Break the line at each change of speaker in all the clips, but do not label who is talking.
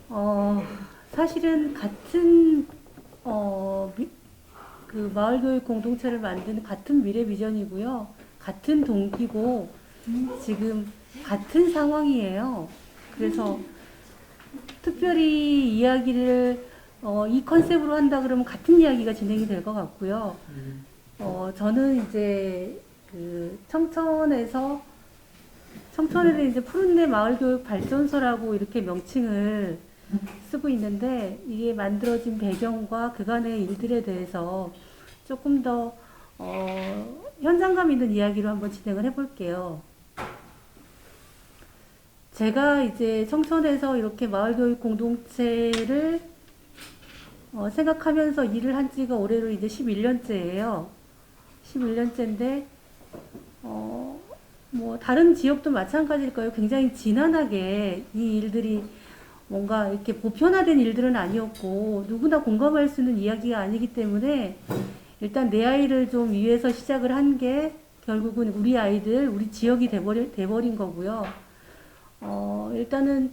어, 사실은 같은 그 마을교육 공동체를 만드는 같은 미래 비전이고요. 같은 동기고 지금 같은 상황이에요. 그래서 특별히 이야기를 이 컨셉으로 한다 그러면 같은 이야기가 진행이 될 것 같고요. 저는 이제 그 청천에는 이제 푸른내 마을교육 발전소라고 이렇게 명칭을 쓰고 있는데 이게 만들어진 배경과 그간의 일들에 대해서 조금 더 현장감 있는 이야기로 한번 진행을 해볼게요. 제가 이제 청천에서 이렇게 마을교육 공동체를 생각하면서 일을 한 지가 올해로 이제 11년째예요. 11년째인데 뭐 다른 지역도 마찬가지일 거예요. 굉장히 진한하게 이 일들이 뭔가 이렇게 보편화된 일들은 아니었고 누구나 공감할 수 있는 이야기가 아니기 때문에 일단 내 아이를 좀 위해서 시작을 한 게 결국은 우리 아이들, 우리 지역이 돼버린 거고요. 일단은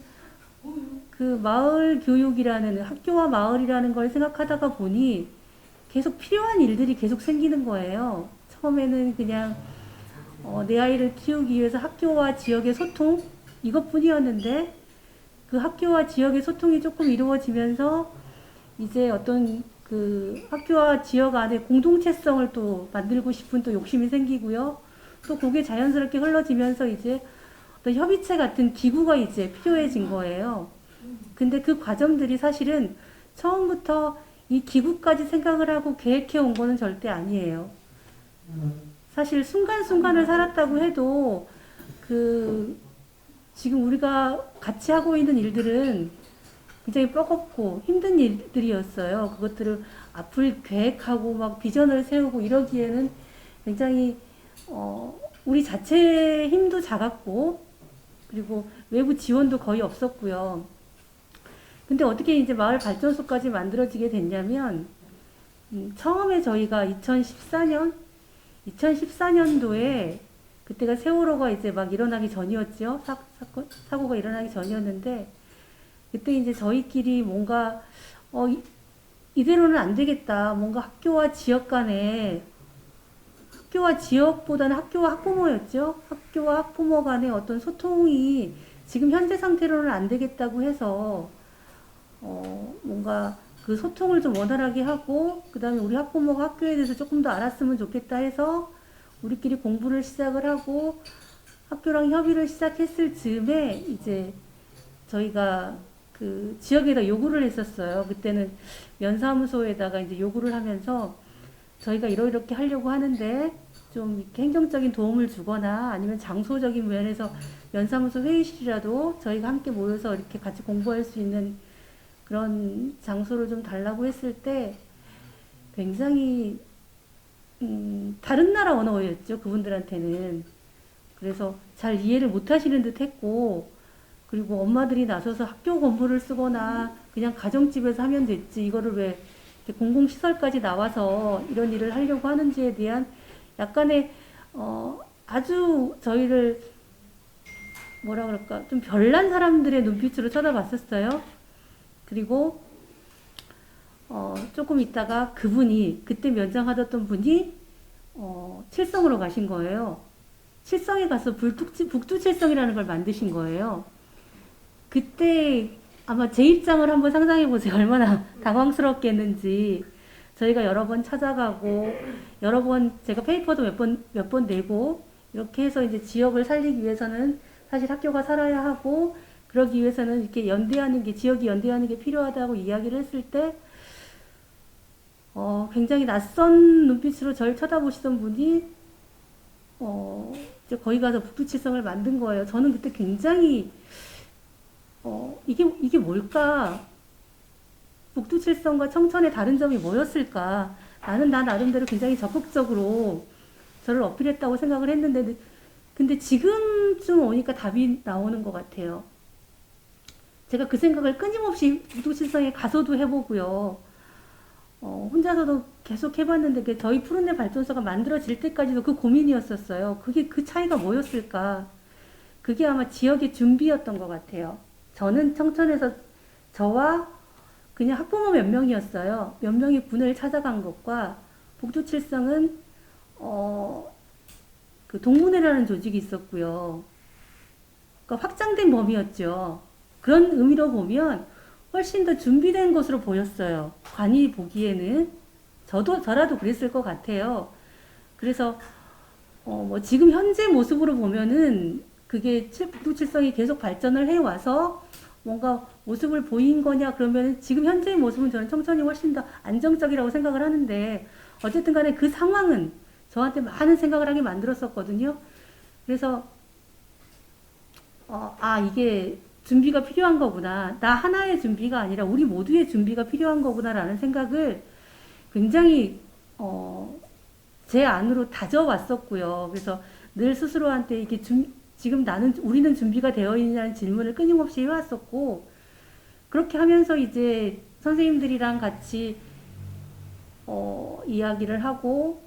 그 마을 교육이라는 학교와 마을이라는 걸 생각하다가 보니 계속 필요한 일들이 계속 생기는 거예요. 처음에는 그냥 내 아이를 키우기 위해서 학교와 지역의 소통 이것뿐이었는데 그 학교와 지역의 소통이 조금 이루어지면서 이제 어떤 그 학교와 지역 안에 공동체성을 또 만들고 싶은 또 욕심이 생기고요. 또 그게 자연스럽게 흘러지면서 이제 어떤 협의체 같은 기구가 이제 필요해진 거예요. 근데 그 과정들이 사실은 처음부터 이 기구까지 생각을 하고 계획해 온 거는 절대 아니에요. 사실 순간순간을 살았다고 해도 그 지금 우리가 같이 하고 있는 일들은 굉장히 뻐겁고 힘든 일들이었어요. 그것들을 앞을 계획하고 막 비전을 세우고 이러기에는 굉장히 우리 자체의 힘도 작았고 그리고 외부 지원도 거의 없었고요. 근데 어떻게 이제 마을 발전소까지 만들어지게 됐냐면 처음에 저희가 2014년도에 그때가 세월호가 이제 막 일어나기 전이었죠. 사고가 일어나기 전이었는데 그때 이제 저희끼리 뭔가 이대로는 안 되겠다. 뭔가 학교와 지역 간에 학교와 지역보다는 학교와 학부모였죠. 학교와 학부모 간의 어떤 소통이 지금 현재 상태로는 안 되겠다고 해서 뭔가 그 소통을 좀 원활하게 하고 그 다음에 우리 학부모가 학교에 대해서 조금 더 알았으면 좋겠다 해서 우리끼리 공부를 시작을 하고 학교랑 협의를 시작했을 즈음에 이제 저희가 그 지역에다 요구를 했었어요. 그때는 면사무소에다가 이제 요구를 하면서 저희가 이렇게 하려고 하는데 좀 이렇게 행정적인 도움을 주거나 아니면 장소적인 면에서 면사무소 회의실이라도 저희가 함께 모여서 이렇게 같이 공부할 수 있는 그런 장소를 좀 달라고 했을 때 굉장히 다른 나라 언어였죠. 그분들한테는. 그래서 잘 이해를 못 하시는 듯 했고 그리고 엄마들이 나서서 학교 건물을 쓰거나 그냥 가정집에서 하면 됐지 이거를 왜 공공시설까지 나와서 이런 일을 하려고 하는지에 대한 약간의 아주 저희를 뭐라 그럴까 좀 별난 사람들의 눈빛으로 쳐다봤었어요. 그리고 조금 있다가 그분이 그때 면장하셨던 분이 칠성으로 가신 거예요. 칠성에 가서 북두칠성이라는 걸 만드신 거예요. 그때 아마 제 입장을 한번 상상해 보세요. 얼마나 당황스럽겠는지. 저희가 여러 번 찾아가고 여러 번 제가 페이퍼도 몇 번 내고 이렇게 해서 이제 지역을 살리기 위해서는 사실 학교가 살아야 하고 그러기 위해서는 이렇게 연대하는 게 지역이 연대하는 게 필요하다고 이야기를 했을 때 굉장히 낯선 눈빛으로 저를 쳐다보시던 분이 이제 거기 가서 북두칠성을 만든 거예요. 저는 그때 굉장히 이게 뭘까? 북두칠성과 청천의 다른 점이 뭐였을까? 나는 나 나름대로 굉장히 적극적으로 저를 어필했다고 생각을 했는데, 근데 지금쯤 오니까 답이 나오는 것 같아요. 제가 그 생각을 끊임없이 북두칠성에 가서도 해보고요. 혼자서도 계속 해봤는데, 저희 푸른내 발전소가 만들어질 때까지도 그 고민이었었어요. 그게 그 차이가 뭐였을까? 그게 아마 지역의 준비였던 것 같아요. 저는 청천에서 저와 그냥 학부모 몇 명이었어요. 몇 명이 군을 찾아간 것과 북두칠성은 그 동문회라는 조직이 있었고요. 그러니까 확장된 범위였죠. 그런 의미로 보면 훨씬 더 준비된 것으로 보였어요. 관이 보기에는 저라도 그랬을 것 같아요. 그래서 뭐 지금 현재 모습으로 보면은 그게 북두칠성이 계속 발전을 해 와서 뭔가 모습을 보인 거냐 그러면 지금 현재의 모습은 저는 청천이 훨씬 더 안정적이라고 생각을 하는데 어쨌든 간에 그 상황은 저한테 많은 생각을 하게 만들었었거든요. 그래서 이게 준비가 필요한 거구나. 나 하나의 준비가 아니라 우리 모두의 준비가 필요한 거구나라는 생각을 굉장히 제 안으로 다져왔었고요. 그래서 늘 스스로한테 이게 지금 우리는 준비가 되어 있냐는 질문을 끊임없이 해왔었고, 그렇게 하면서 이제 선생님들이랑 같이, 이야기를 하고,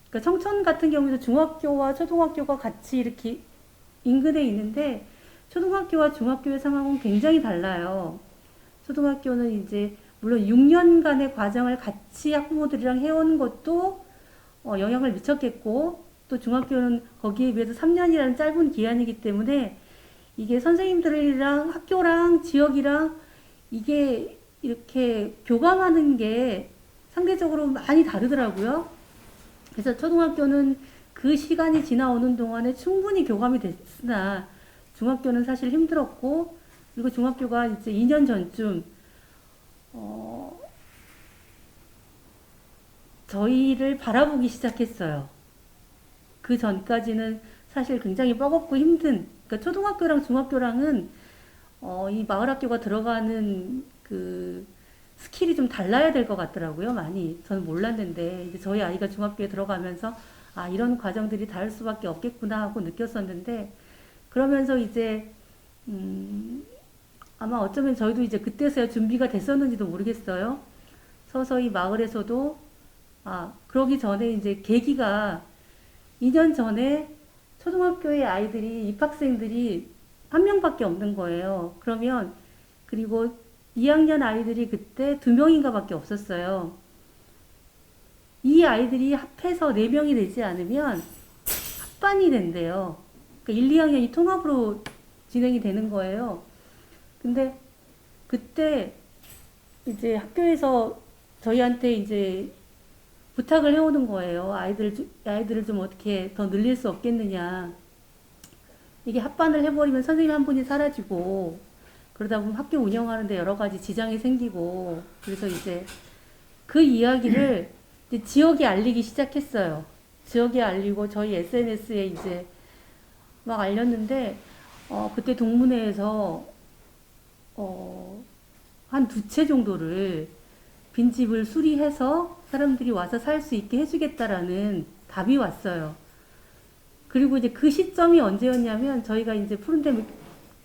그러니까 청천 같은 경우도 중학교와 초등학교가 같이 이렇게 인근에 있는데, 초등학교와 중학교의 상황은 굉장히 달라요. 초등학교는 이제, 물론 6년간의 과정을 같이 학부모들이랑 해온 것도 영향을 미쳤겠고, 또 중학교는 거기에 비해서 3년이라는 짧은 기간이기 때문에 이게 선생님들이랑 학교랑 지역이랑 이게 이렇게 교감하는 게 상대적으로 많이 다르더라고요. 그래서 초등학교는 그 시간이 지나오는 동안에 충분히 교감이 됐으나 중학교는 사실 힘들었고, 그리고 중학교가 이제 2년 전쯤 저희를 바라보기 시작했어요. 그 전까지는 사실 굉장히 뻐겁고 힘든, 그러니까 초등학교랑 중학교랑은 이 마을학교가 들어가는 그 스킬이 좀 달라야 될 것 같더라고요. 많이 저는 몰랐는데 이제 저희 아이가 중학교에 들어가면서 이런 과정들이 다를 수밖에 없겠구나 하고 느꼈었는데, 그러면서 이제 아마 어쩌면 저희도 이제 그때서야 준비가 됐었는지도 모르겠어요. 서서히 마을에서도 그러기 전에 이제 계기가 2년 전에 초등학교의 아이들이, 입학생들이 한 명밖에 없는 거예요. 그리고 2학년 아이들이 그때 2명인가 밖에 없었어요. 이 아이들이 합해서 4명이 되지 않으면 합반이 된대요. 그러니까 1, 2학년이 통합으로 진행이 되는 거예요. 근데 그때 이제 학교에서 저희한테 이제 부탁을 해오는 거예요. 아이들을 좀 어떻게 더 늘릴 수 없겠느냐. 이게 합반을 해버리면 선생님 한 분이 사라지고, 그러다 보면 학교 운영하는데 여러 가지 지장이 생기고, 그래서 이제 그 이야기를 이제 지역에 알리기 시작했어요. 지역에 알리고 저희 SNS에 이제 막 알렸는데, 그때 동문회에서, 한 2채 정도를 빈집을 수리해서 사람들이 와서 살 수 있게 해주겠다라는 답이 왔어요. 그리고 이제 그 시점이 언제였냐면 저희가 이제 푸른댐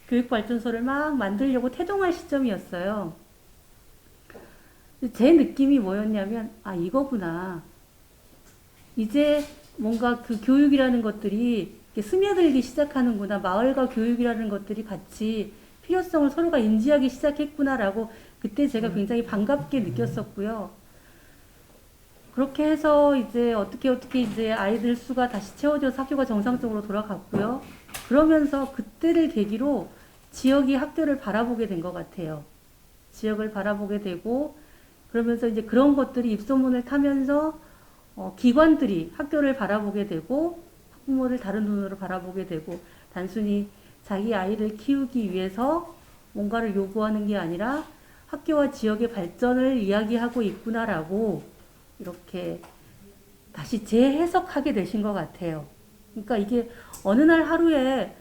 교육발전소를 막 만들려고 태동할 시점이었어요. 제 느낌이 뭐였냐면 이거구나. 이제 뭔가 그 교육이라는 것들이 스며들기 시작하는구나. 마을과 교육이라는 것들이 같이 필요성을 서로가 인지하기 시작했구나라고 그때 제가 굉장히 반갑게 느꼈었고요. 그렇게 해서 이제 어떻게 이제 아이들 수가 다시 채워져서 학교가 정상적으로 돌아갔고요. 그러면서 그때를 계기로 지역이 학교를 바라보게 된 것 같아요. 지역을 바라보게 되고, 그러면서 이제 그런 것들이 입소문을 타면서 기관들이 학교를 바라보게 되고, 학부모를 다른 눈으로 바라보게 되고, 단순히 자기 아이를 키우기 위해서 뭔가를 요구하는 게 아니라 학교와 지역의 발전을 이야기하고 있구나라고 이렇게 다시 재해석하게 되신 것 같아요. 그러니까 이게 어느 날 하루에,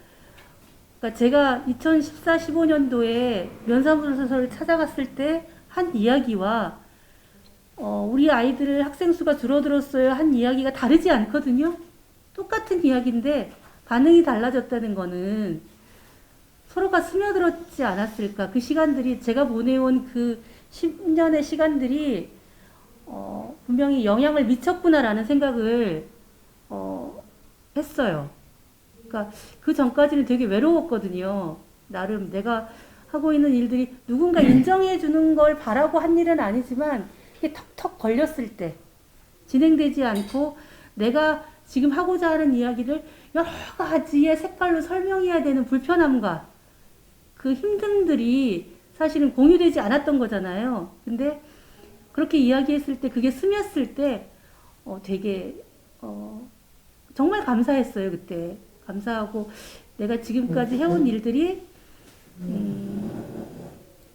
그러니까 제가 2014, 15년도에 면사무소를 찾아갔을 때 한 이야기와 우리 아이들 학생 수가 줄어들었어요 한 이야기가 다르지 않거든요. 똑같은 이야기인데 반응이 달라졌다는 거는 서로가 스며들었지 않았을까. 그 시간들이, 제가 보내온 그 10년의 시간들이 분명히 영향을 미쳤구나라는 생각을 했어요. 그러니까 그 전까지는 되게 외로웠거든요. 나름 내가 하고 있는 일들이 누군가 인정해 주는 걸 바라고 한 일은 아니지만 이게 턱턱 걸렸을 때 진행되지 않고 내가 지금 하고자 하는 이야기를 여러 가지의 색깔로 설명해야 되는 불편함과 그 힘듦들이 사실은 공유되지 않았던 거잖아요. 근데 그렇게 이야기했을 때 그게 스며쓸 때 되게 정말 감사했어요. 그때 감사하고 내가 지금까지 해온 일들이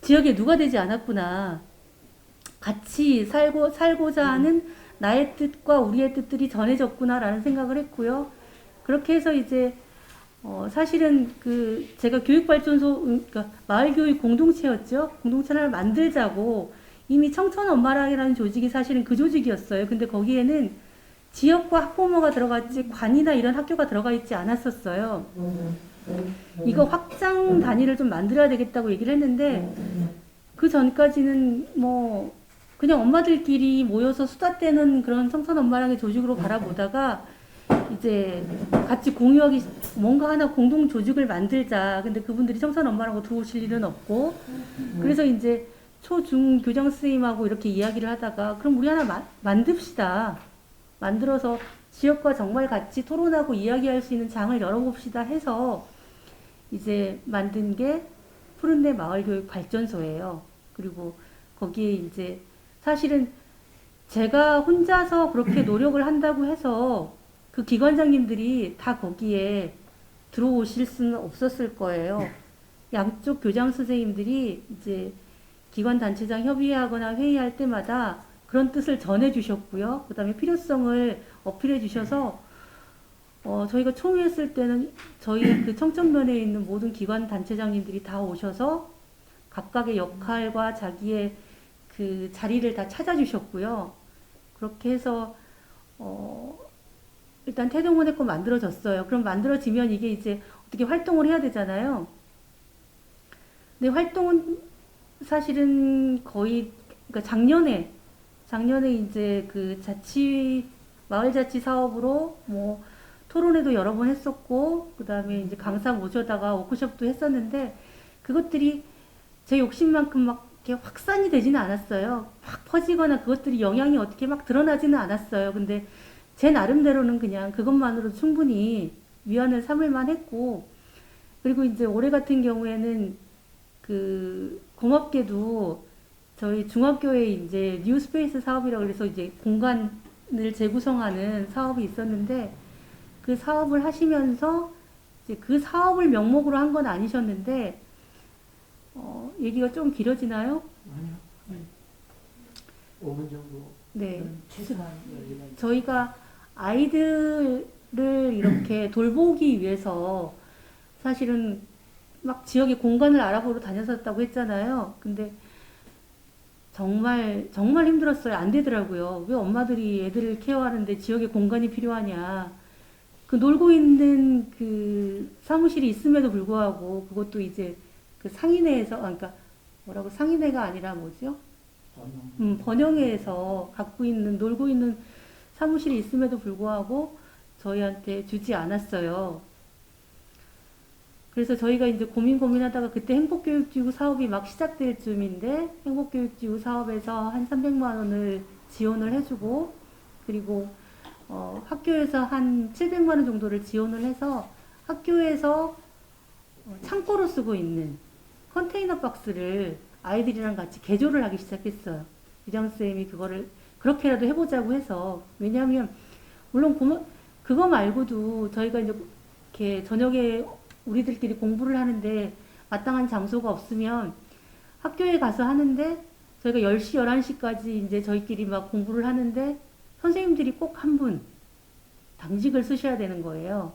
지역에 누가 되지 않았구나. 같이 살고자 하는 나의 뜻과 우리의 뜻들이 전해졌구나라는 생각을 했고요. 그렇게 해서 이제 사실은 그 제가 교육발전소 그러니까 마을교육 공동체였죠. 공동체를 만들자고 이미 청천엄마랑이라는 조직이 사실은 그 조직이었어요. 근데 거기에는 지역과 학부모가 들어갔지 관이나 이런 학교가 들어가 있지 않았었어요. 이거 확장 단위를 좀 만들어야 되겠다고 얘기를 했는데 그 전까지는 뭐 그냥 엄마들끼리 모여서 수다 떼는 그런 청천엄마랑의 조직으로 바라보다가 이제 같이 공유하기 뭔가 하나 공동 조직을 만들자. 근데 그분들이 청천엄마라고 들어오실 일은 없고 그래서 이제 초중 교장 선생님하고 이렇게 이야기를 하다가 그럼 우리 하나 만듭시다. 만들어서 지역과 정말 같이 토론하고 이야기할 수 있는 장을 열어봅시다 해서 이제 만든 게 푸른내 마을교육발전소예요. 그리고 거기에 이제 사실은 제가 혼자서 그렇게 노력을 한다고 해서 그 기관장님들이 다 거기에 들어오실 수는 없었을 거예요. 양쪽 교장 선생님들이 이제 기관 단체장 협의하거나 회의할 때마다 그런 뜻을 전해 주셨고요. 그 다음에 필요성을 어필해 주셔서 저희가 총회했을 때는 저희 그 청천면에 있는 모든 기관 단체장님들이 다 오셔서 각각의 역할과 자기의 그 자리를 다 찾아주셨고요. 그렇게 해서 일단 태동원의 거 만들어졌어요. 그럼 만들어지면 이게 이제 어떻게 활동을 해야 되잖아요. 근데 활동은 사실은 거의 그러니까 작년에 이제 그 마을자치 사업으로 뭐 토론회도 여러 번 했었고 그 다음에 이제 강사 모셔다가 워크숍도 했었는데 그것들이 제 욕심만큼 막 이렇게 확산이 되지는 않았어요. 막 퍼지거나 그것들이 영향이 어떻게 막 드러나지는 않았어요. 근데 제 나름대로는 그냥 그것만으로 충분히 위안을 삼을만 했고 그리고 이제 올해 같은 경우에는 그 고맙게도 저희 중학교에 이제 뉴스페이스 사업이라고 해서 이제 공간을 재구성하는 사업이 있었는데 그 사업을 하시면서 이제 그 사업을 명목으로 한 건 아니셨는데 얘기가 좀 길어지나요?
아니요. 네. 5분 정도.
네.
최소한
저희가 아이들을 이렇게 돌보기 위해서 사실은 막 지역의 공간을 알아보러 다녔었다고 했잖아요. 근데 정말 힘들었어요. 안 되더라고요. 왜 엄마들이 애들을 케어하는데 지역에 공간이 필요하냐. 그 놀고 있는 그 사무실이 있음에도 불구하고 그것도 이제 그 상인회에서 그러니까 뭐라고 상인회가 아니라 뭐죠? 번영회에서 갖고 있는 놀고 있는 사무실이 있음에도 불구하고 저희한테 주지 않았어요. 그래서 저희가 이제 고민하다가 그때 행복교육지구 사업이 막 시작될 쯤인데 행복교육지구 사업에서 한 300만 원을 지원을 해주고 그리고 학교에서 한 700만 원 정도를 지원을 해서 학교에서 창고로 쓰고 있는 컨테이너 박스를 아이들이랑 같이 개조를 하기 시작했어요. 교장선생님이 그거를 그렇게라도 해보자고 해서 왜냐하면 물론 그거 말고도 저희가 이제 이렇게 저녁에 우리들끼리 공부를 하는데 마땅한 장소가 없으면 학교에 가서 하는데 저희가 10시, 11시까지 이제 저희끼리 막 공부를 하는데 선생님들이 꼭 한 분 당직을 쓰셔야 되는 거예요.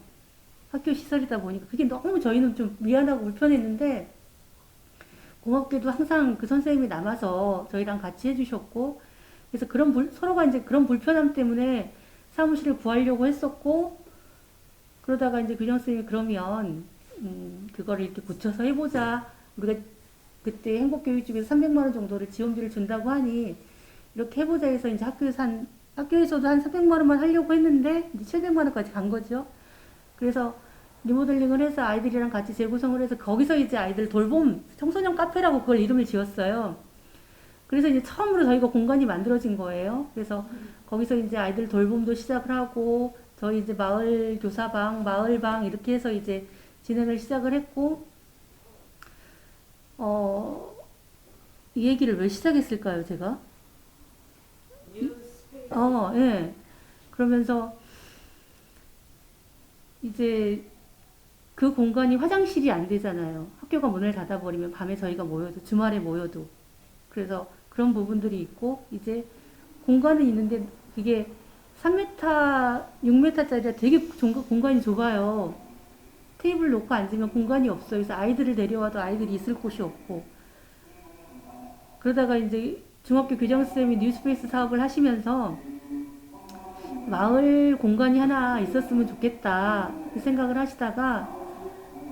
학교 시설이다 보니까 그게 너무 저희는 좀 미안하고 불편했는데 고맙게도 항상 그 선생님이 남아서 저희랑 같이 해주셨고 그래서 서로가 이제 그런 불편함 때문에 사무실을 구하려고 했었고 그러다가 이제 교장 선생님이 그러면 그거를 이렇게 고쳐서 해보자. 우리가 그때 행복교육집에서 300만 원 정도를 지원비를 준다고 하니 이렇게 해보자 해서 이제 학교에서도 한 300만 원만 하려고 했는데 이제 700만 원까지 간 거죠. 그래서 리모델링을 해서 아이들이랑 같이 재구성을 해서 거기서 이제 아이들 돌봄 청소년 카페라고 그걸 이름을 지었어요. 그래서 이제 처음으로 저희가 공간이 만들어진 거예요. 그래서 거기서 이제 아이들 돌봄도 시작을 하고 저희 이제 마을 교사방, 마을방 이렇게 해서 이제 진행을 시작을 했고 이 얘기를 왜 시작했을까요, 제가? 예. 그러면서 이제 그 공간이 화장실이 안 되잖아요. 학교가 문을 닫아버리면 밤에 저희가 모여도, 주말에 모여도. 그래서 그런 부분들이 있고, 이제 공간은 있는데 그게 3m, 6m짜리라 되게 공간이 좁아요. 테이블 놓고 앉으면 공간이 없어요. 그래서 아이들을 데려와도 아이들이 있을 곳이 없고. 그러다가 이제 중학교 교장선생님이 뉴스페이스 사업을 하시면서 마을 공간이 하나 있었으면 좋겠다 그 생각을 하시다가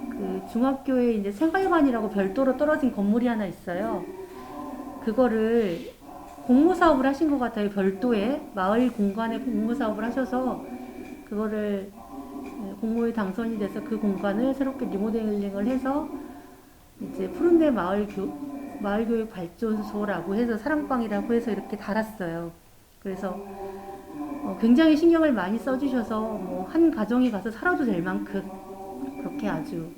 그 중학교에 이제 생활관이라고 별도로 떨어진 건물이 하나 있어요. 그거를 공모 사업을 하신 것 같아요. 별도의 마을 공간에 공모 사업을 하셔서 그거를 공모에 당선이 돼서 그 공간을 새롭게 리모델링을 해서 이제 푸른대 마을교육 발전소라고 해서 사랑방이라고 해서 이렇게 달았어요. 그래서 굉장히 신경을 많이 써주셔서 뭐 한 가정에 가서 살아도 될 만큼 그렇게 아주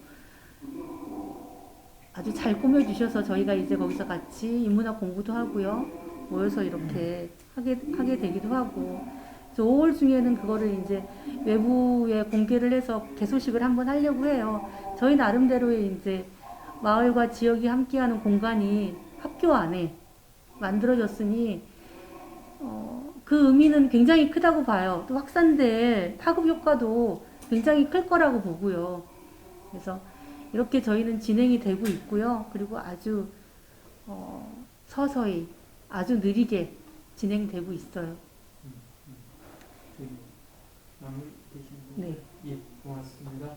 잘 꾸며주셔서 저희가 이제 거기서 같이 인문학 공부도 하고요. 모여서 이렇게 하게 되기도 하고. 5월 중에는 그거를 이제 외부에 공개를 해서 개소식을 한번 하려고 해요. 저희 나름대로의 이제 마을과 지역이 함께하는 공간이 학교 안에 만들어졌으니, 그 의미는 굉장히 크다고 봐요. 또 확산될 파급 효과도 굉장히 클 거라고 보고요. 그래서 이렇게 저희는 진행이 되고 있고요. 그리고 아주 서서히 아주 느리게 진행되고 있어요.
마무리 되신 분?
네.
예, 고맙습니다.